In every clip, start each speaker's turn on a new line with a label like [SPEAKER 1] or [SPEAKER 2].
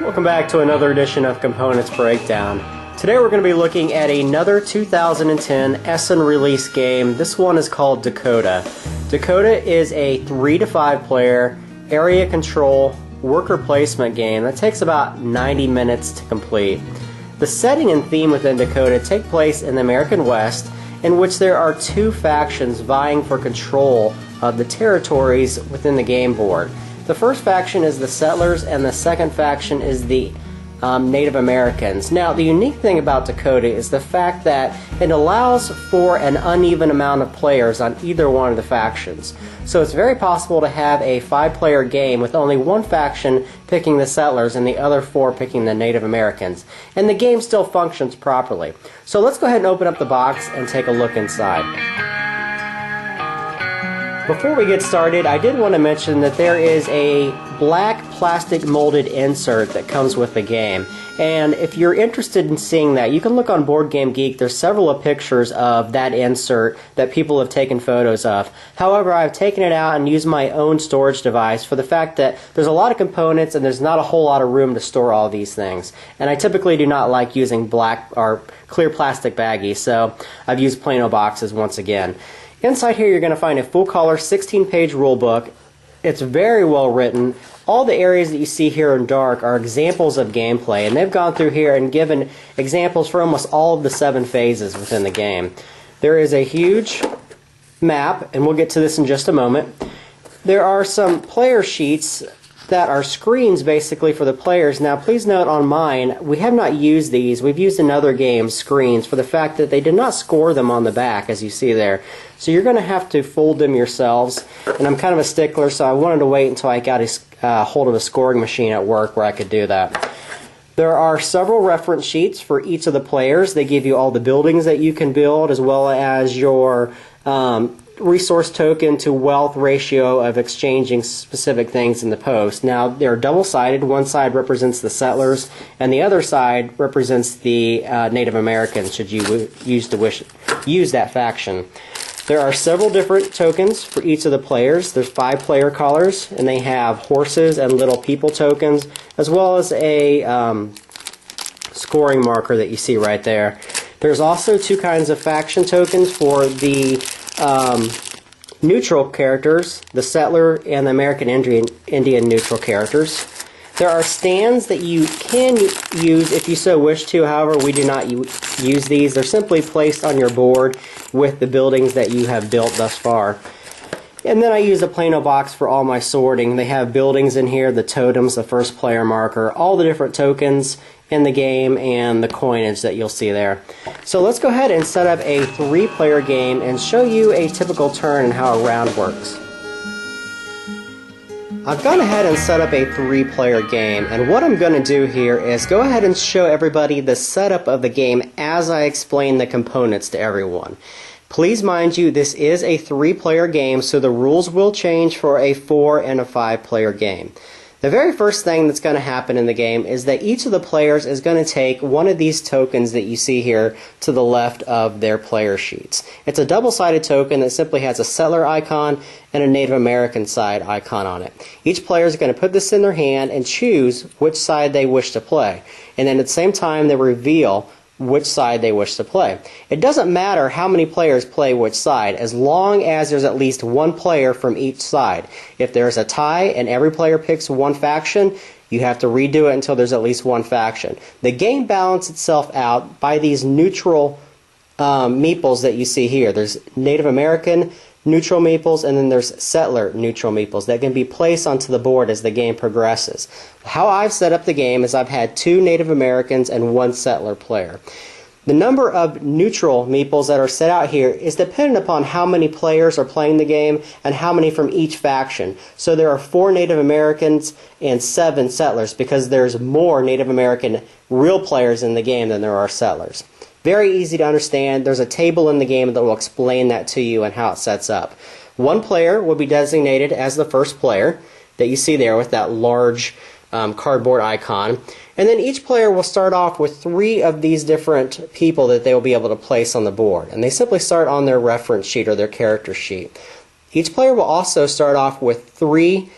[SPEAKER 1] Welcome back to another edition of Components Breakdown. Today we're going to be looking at another 2010 Essen release game. This one is called Dakota. Dakota is a 3 to 5 player area control worker placement game that takes about 90 minutes to complete. The setting and theme within Dakota take place in the American West, in which there are two factions vying for control of the territories within the game board. The first faction is the settlers, and the second faction is the Native Americans. Now, the unique thing about Dakota is the fact that it allows for an uneven amount of players on either one of the factions. So it's very possible to have a 5-player game with only one faction picking the settlers and the other 4 picking the Native Americans. And the game still functions properly. So let's go ahead and open up the box and take a look inside. Before we get started, I did want to mention that there is a black plastic molded insert that comes with the game. And if you're interested in seeing that, you can look on Board Game Geek. There's several pictures of that insert that people have taken photos of. However, I've taken it out and used my own storage device for the fact that there's a lot of components and there's not a whole lot of room to store all these things. And I typically do not like using black or clear plastic baggies, so I've used Plano boxes once again. Inside here you're going to find a full-color 16-page rulebook. It's very well written. All the areas that you see here in dark are examples of gameplay, and they've gone through here and given examples for almost all of the 7 phases within the game. There is a huge map, and we'll get to this in just a moment. There are some player sheets that are screens basically for the players. Now please note on mine, we have not used these. We've used in other games screens for the fact that they did not score them on the back, as you see there. So you're going to have to fold them yourselves, and I'm kind of a stickler, so I wanted to wait until I got a hold of a scoring machine at work where I could do that. There are several reference sheets for each of the players. They give you all the buildings that you can build, as well as your resource token to wealth ratio of exchanging specific things in the post. Now, they're double-sided. One side represents the settlers, and the other side represents the Native Americans, should you use that faction. There are several different tokens for each of the players. There's 5 player colors, and they have horses and little people tokens, as well as a scoring marker that you see right there. There's also 2 kinds of faction tokens for the neutral characters, the settler and the American Indian neutral characters. There are stands that you can use if you so wish to. However, we do not use these. They're simply placed on your board with the buildings that you have built thus far. And then I use a Plano box for all my sorting. They have buildings in here, the totems, the first player marker, all the different tokens in the game, and the coinage that you'll see there. So let's go ahead and set up a 3-player game and show you a typical turn and how a round works. I've gone ahead and set up a 3-player game, and what I'm going to do here is go ahead and show everybody the setup of the game as I explain the components to everyone. Please mind you, this is a 3-player game, so the rules will change for a 4 and a 5-player game. The very first thing that's going to happen in the game is that each of the players is going to take one of these tokens that you see here to the left of their player sheets. It's a double-sided token that simply has a settler icon and a Native American side icon on it. Each player is going to put this in their hand and choose which side they wish to play. And then at the same time they reveal which side they wish to play. It doesn't matter how many players play which side, as long as there's at least one player from each side. If there's a tie and every player picks one faction, you have to redo it until there's at least one faction. The game balances itself out by these neutral meeples that you see here. There's Native American neutral meeples, and then there's settler neutral meeples that can be placed onto the board as the game progresses. How I've set up the game is I've had 2 Native Americans and 1 settler player. The number of neutral meeples that are set out here is dependent upon how many players are playing the game and how many from each faction. So there are 4 Native Americans and 7 settlers, because there's more Native American real players in the game than there are settlers. Very easy to understand. There's a table in the game that will explain that to you and how it sets up. One player will be designated as the first player that you see there with that large cardboard icon. And then each player will start off with 3 of these different people that they will be able to place on the board. And they simply start on their reference sheet or their character sheet. Each player will also start off with 3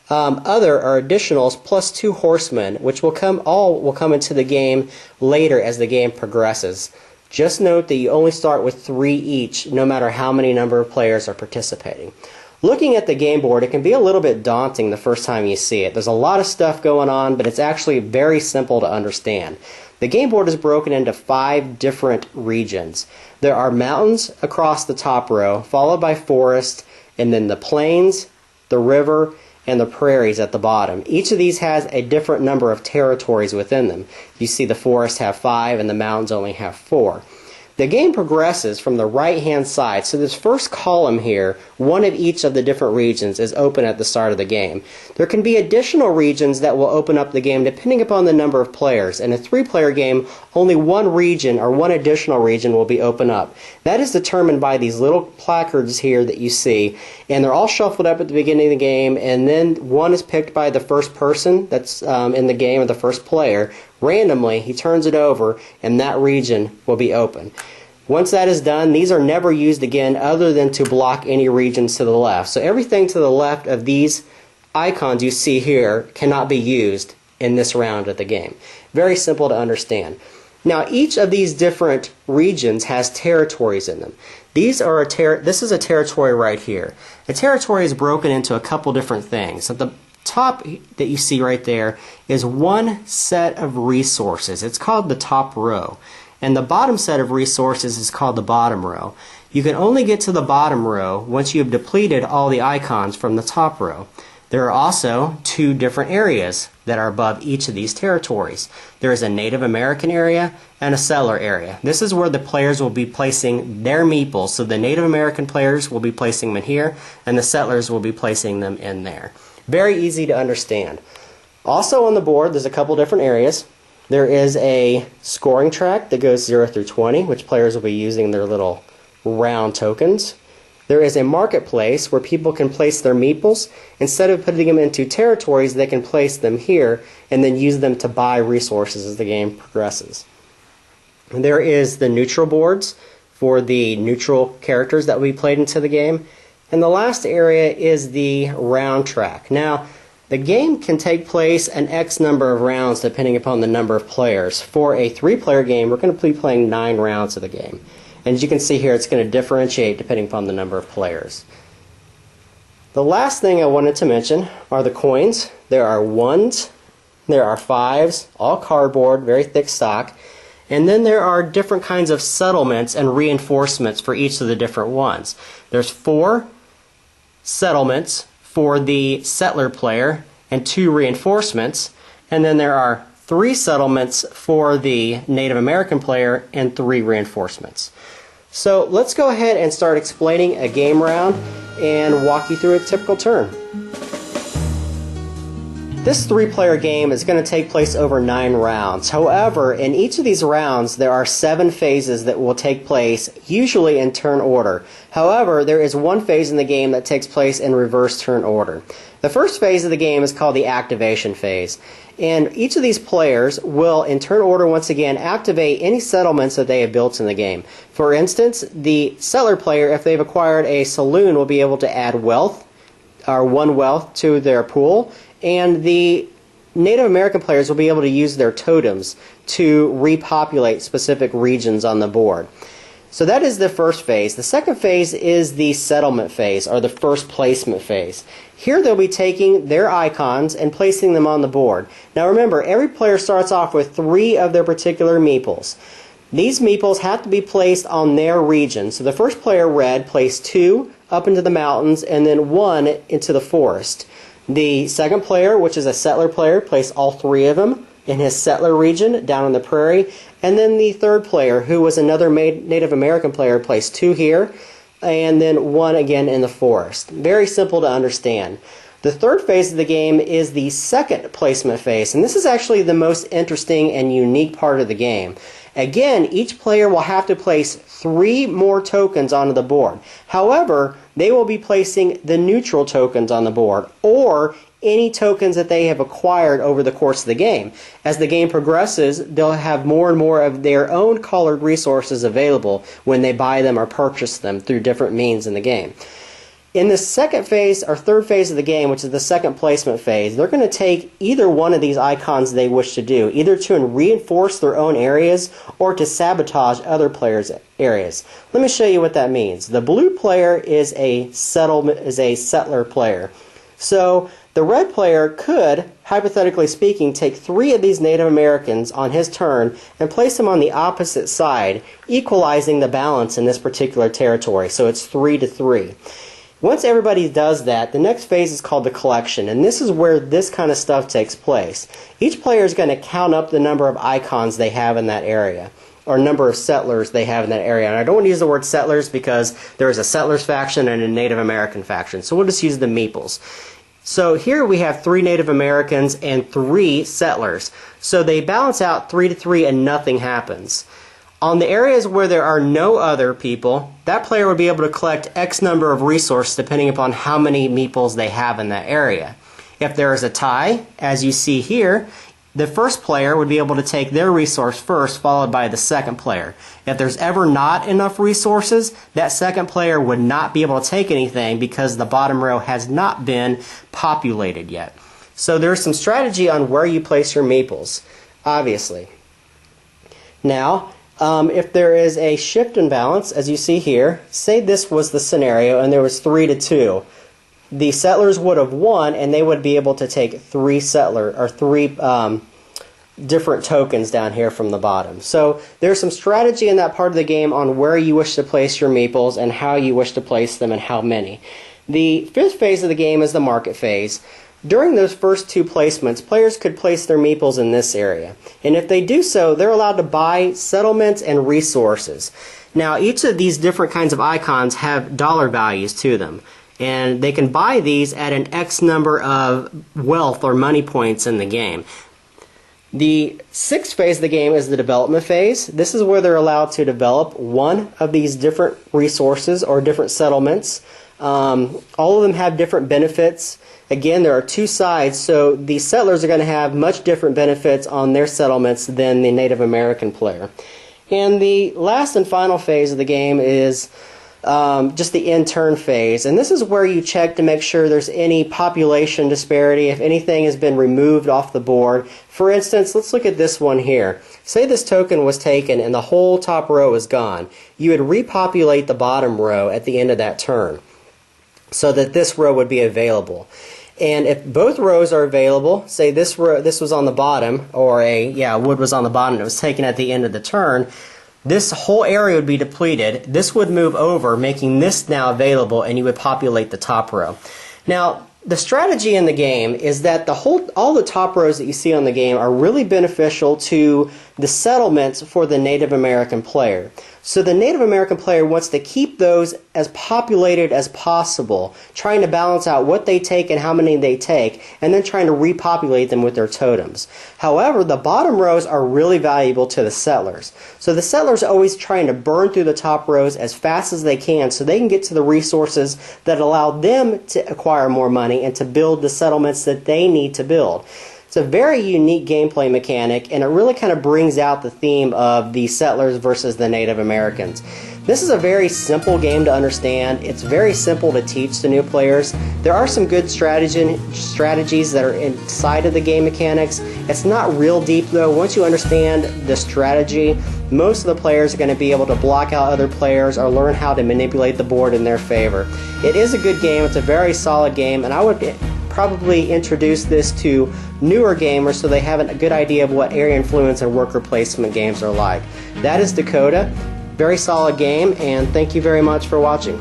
[SPEAKER 1] Other are additionals plus 2 horsemen, which will come into the game later as the game progresses. Just note that you only start with 3 each, no matter how many number of players are participating. Looking at the game board, it can be a little bit daunting the first time you see it. There's a lot of stuff going on, but it's actually very simple to understand. The game board is broken into 5 different regions. There are mountains across the top row, followed by forest, and then the plains, the river, and the prairies at the bottom. Each of these has a different number of territories within them. You see the forests have 5 and the mountains only have 4. The game progresses from the right-hand side, so this first column here, one of each of the different regions is open at the start of the game. There can be additional regions that will open up the game depending upon the number of players. In a 3-player game, only one region or one additional region will be open up. That is determined by these little placards here that you see, and they're all shuffled up at the beginning of the game, and then one is picked by the first person that's in the game, or the first player. Randomly, he turns it over, and that region will be open. Once that is done, these are never used again other than to block any regions to the left. So everything to the left of these icons you see here cannot be used in this round of the game. Very simple to understand. Now, each of these different regions has territories in them. This is a territory right here. A territory is broken into a couple different things. At the top that you see right there is one set of resources. It's called the top row. And the bottom set of resources is called the bottom row. You can only get to the bottom row once you have depleted all the icons from the top row. There are also 2 different areas that are above each of these territories. There is a Native American area and a settler area. This is where the players will be placing their meeples. So the Native American players will be placing them in here, and the settlers will be placing them in there. Very easy to understand. Also on the board, there's a couple different areas. There is a scoring track that goes 0 through 20, which players will be using their little round tokens. There is a marketplace where people can place their meeples. Instead of putting them into territories, they can place them here and then use them to buy resources as the game progresses. And there is the neutral boards for the neutral characters that will be played into the game. And the last area is the round track. Now, the game can take place an X number of rounds depending upon the number of players. For a 3-player game, we're going to be playing 9 rounds of the game. And as you can see here, it's going to differentiate depending upon the number of players. The last thing I wanted to mention are the coins. There are 1s, there are 5s, all cardboard, very thick stock. And then there are different kinds of settlements and reinforcements for each of the different ones. There's 4 settlements for the settler player and 2 reinforcements, and then there are 3 settlements for the Native American player and 3 reinforcements. So let's go ahead and start explaining a game round and walk you through a typical turn. This 3-player game is going to take place over 9 rounds. However, in each of these rounds, there are 7 phases that will take place, usually in turn order. However, there is one phase in the game that takes place in reverse turn order. The first phase of the game is called the activation phase. And each of these players will, in turn order once again, activate any settlements that they have built in the game. For instance, the settler player, if they've acquired a saloon, will be able to add wealth, or 1 wealth, to their pool. And the Native American players will be able to use their totems to repopulate specific regions on the board. So that is the first phase. The second phase is the settlement phase, or the first placement phase. Here they'll be taking their icons and placing them on the board. Now remember, every player starts off with 3 of their particular meeples. These meeples have to be placed on their region. So the first player, red, placed 2 up into the mountains and then 1 into the forest. The second player, which is a settler player, placed all 3 of them in his settler region down on the prairie. And then the third player, who was another Native American player, placed 2 here and then 1 again in the forest. Very simple to understand. The third phase of the game is the second placement phase, and this is actually the most interesting and unique part of the game. Again, each player will have to place 3 more tokens onto the board. However, they will be placing the neutral tokens on the board, or any tokens that they have acquired over the course of the game. As the game progresses, they'll have more and more of their own colored resources available when they buy them or purchase them through different means in the game. In the second phase or third phase of the game, which is the second placement phase, they're going to take either one of these icons they wish to do, either to reinforce their own areas or to sabotage other players' areas. Let me show you what that means. The blue player is a settler player. So the red player could, hypothetically speaking, take 3 of these Native Americans on his turn and place them on the opposite side, equalizing the balance in this particular territory. So it's 3-3. Once everybody does that, the next phase is called the collection, and this is where this kind of stuff takes place. Each player is going to count up the number of icons they have in that area, or number of settlers they have in that area. And I don't want to use the word settlers because there is a settlers faction and a Native American faction, so we'll just use the meeples. So here we have 3 Native Americans and 3 settlers. So they balance out 3-3 and nothing happens. On the areas where there are no other people, that player would be able to collect X number of resources depending upon how many meeples they have in that area. If there is a tie, as you see here, the first player would be able to take their resource first, followed by the second player. If there's ever not enough resources, that second player would not be able to take anything because the bottom row has not been populated yet. So there's some strategy on where you place your meeples, obviously. Now, if there is a shift in balance, as you see here, say this was the scenario and there was 3-2. The settlers would have won, and they would be able to take 3 different tokens down here from the bottom. So there's some strategy in that part of the game on where you wish to place your meeples and how you wish to place them and how many. The 5th phase of the game is the market phase. During those first 2 placements, players could place their meeples in this area. And if they do so, they're allowed to buy settlements and resources. Now, each of these different kinds of icons have dollar values to them. And they can buy these at an X number of wealth or money points in the game. The 6th phase of the game is the development phase. This is where they're allowed to develop one of these different resources or different settlements. All of them have different benefits. Again, there are 2 sides, so the settlers are going to have much different benefits on their settlements than the Native American player. And the last and final phase of the game is just the end turn phase, and this is where you check to make sure there's any population disparity, if anything has been removed off the board. For instance, let's look at this one here. Say this token was taken and the whole top row is gone. You would repopulate the bottom row at the end of that turn so that this row would be available. And if both rows are available, say this row, this was on the bottom, or wood was on the bottom, it was taken at the end of the turn, this whole area would be depleted. This would move over, making this now available, and you would populate the top row. Now, the strategy in the game is that all the top rows that you see on the game are really beneficial to the settlements for the Native American player. So the Native American player wants to keep those as populated as possible, trying to balance out what they take and how many they take, and then trying to repopulate them with their totems. However, the bottom rows are really valuable to the settlers. So the settlers are always trying to burn through the top rows as fast as they can so they can get to the resources that allow them to acquire more money and to build the settlements that they need to build. It's a very unique gameplay mechanic, and it really kind of brings out the theme of the settlers versus the Native Americans. This is a very simple game to understand. It's very simple to teach to new players. There are some good strategies that are inside of the game mechanics. It's not real deep though. Once you understand the strategy, most of the players are going to be able to block out other players or learn how to manipulate the board in their favor. It is a good game. It's a very solid game, and I would probably introduce this to newer gamers so they have a good idea of what area influence and worker placement games are like. That is Dakota. Very solid game, and thank you very much for watching.